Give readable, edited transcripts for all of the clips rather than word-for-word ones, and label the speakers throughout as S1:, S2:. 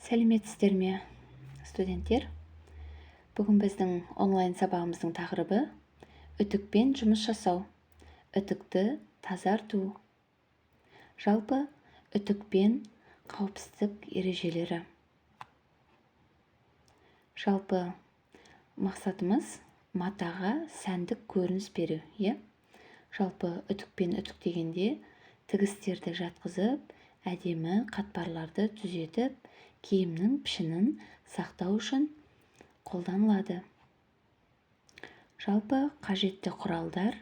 S1: Сәлеметсіздер ме, студенттер? Бүгін біздің онлайн сабағымыздың тақырыбы үтікпен жұмыс жасау, үтікті тазарту. Жалпы үтікпен қауіпсіздік ережелері. Жалпы мақсатымыз матаға сәндік көрініс беру, Жалпы үтікпен үтіктегенде тігістерді жатқызып, әдемі қатпарларды түзетіп, киімнің пішінін сақтау үшін қолданылады. Жалпы қажетті құралдар: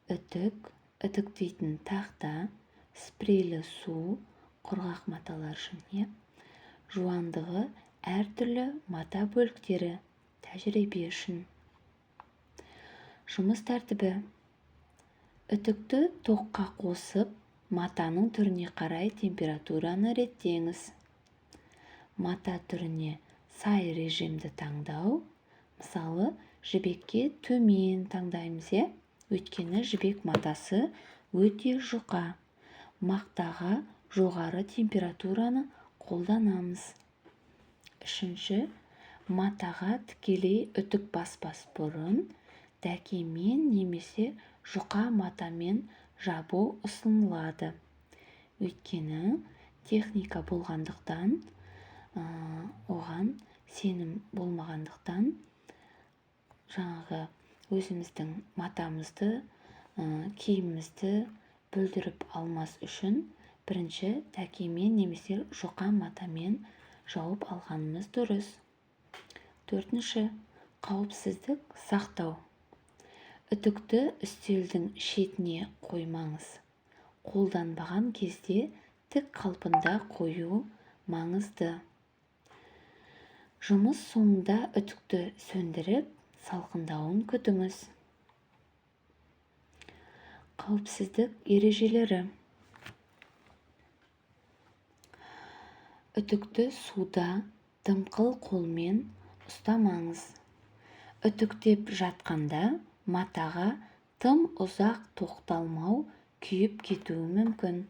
S1: үтік, үтіктейтін тақта, спрейлі су, құрғақ маталар үшін, жуандығы әртүрлі мата бөліктері, тәжірибе үшін. Жұмыс тәртібі: үтікті тоққа қосып, матаның түріне қарай температураны реттеңіз. Мата түріне сай режимді таңдау. Мысалы, жібекке төмен таңдаймыз, өйткені жібек матасы өте жұқа. Мақтаға жоғары температураны қолданамыз. Үшінші, матаға тікелей үтік баспас бұрын дәкемен немесе жұқа матамен жабу ұсынылады. Өйткені техника болғандықтан, оған сенім болмағандықтан, өзіміздің матамызды, киімімізді бүлдіріп алмас үшін бірінші дәкемен немесе жұқа матамен жауып алғанымыз дұрыс. Төртінші, қауіпсіздік сақтау. Үтікті үстелдің шетіне қоймаңыз. Қолданбаған кезде тік қалпында қою маңызды. Жұмыс соңында үтікті сөндіріп, салқындауын күтіңіз. Қауіпсіздік ережелері. Үтікті суда дымқыл қолмен ұстамаңыз. Үтіктеп жатқанда матаға тым ұзақ тоқталмау күйіп кетуі мүмкін.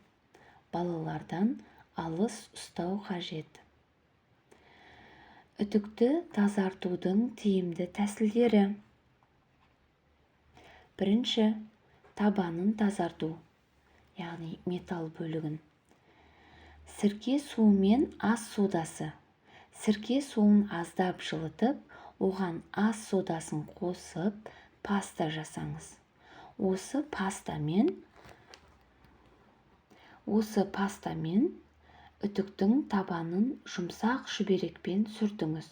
S1: Балалардан алыс ұстау қажет. Үтікті тазартудың тиімді тәсілдері. Бірінші, табанын тазарту, яғни металл бөлігін. Сірке суымен ас содасы. Сірке суын аздап жылытып, оған ас содасын қосып, паста жасаңыз. Осы пастамен үтіктің табанын жұмсақ шүберекпен сүртіңіз.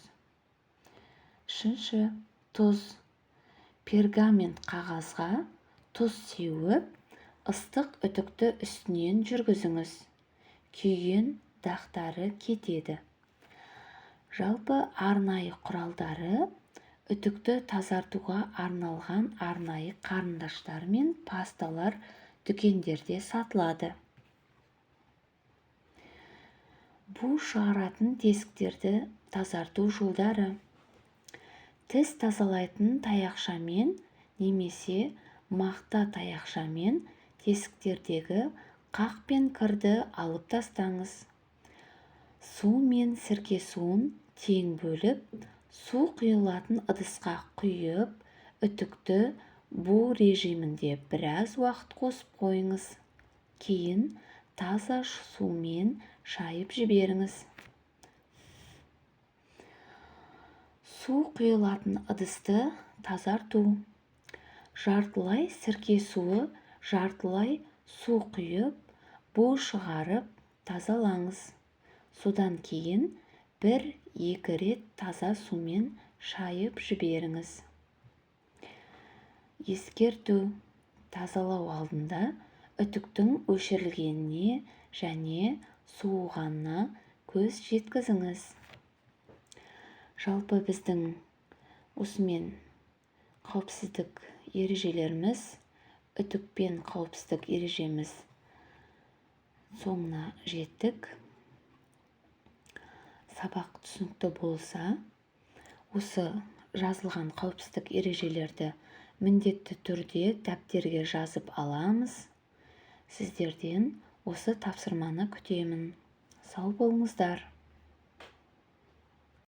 S1: Үшінші, тұз. Пергамент қағазға тұз сеуіп, ыстық үтікті үстінен жүргізіңіз. Күйген дақтары кетеді. Жалпы арнайы құралдары: үтікті тазартуға арналған арнайы қарындаштар мен пасталар дүкендерде сатылады. Бу шығаратын тесіктерді тазарту жолдары: тіс тазалайтын таяқшамен немесе мақта таяқшамен тесіктердегі қақ пен кірді алып тастаңыз. Су мен сірке суын тең бөліп, су құйылатын ыдысқа құйып, үтікті бу режимінде біраз уақыт қосып қойыңыз. Кейін таза сумен шайып жіберіңіз. Су құйылатын ыдысты тазарту: жартылай сірке суы, жартылай су құйып, бу шығарып тазалаңыз. Содан кейін 1-2 рет таза сумен шайып жіберіңіз. Ескерту: тазалау алдында үтіктің өшірілгеніне және суығанына көз жеткізіңіз. Жалпы біздің осымен қауіпсіздік ережелеріміз, үтікпен қауіпсіздік ережеміз соңына жеттік. Сабақ түсінікті болса, осы жазылған қауіпсіздік ережелерді міндетті түрде дәптерге жазып аламыз. Сіздерден осы тапсырманы күтемін. Сау болыңыздар.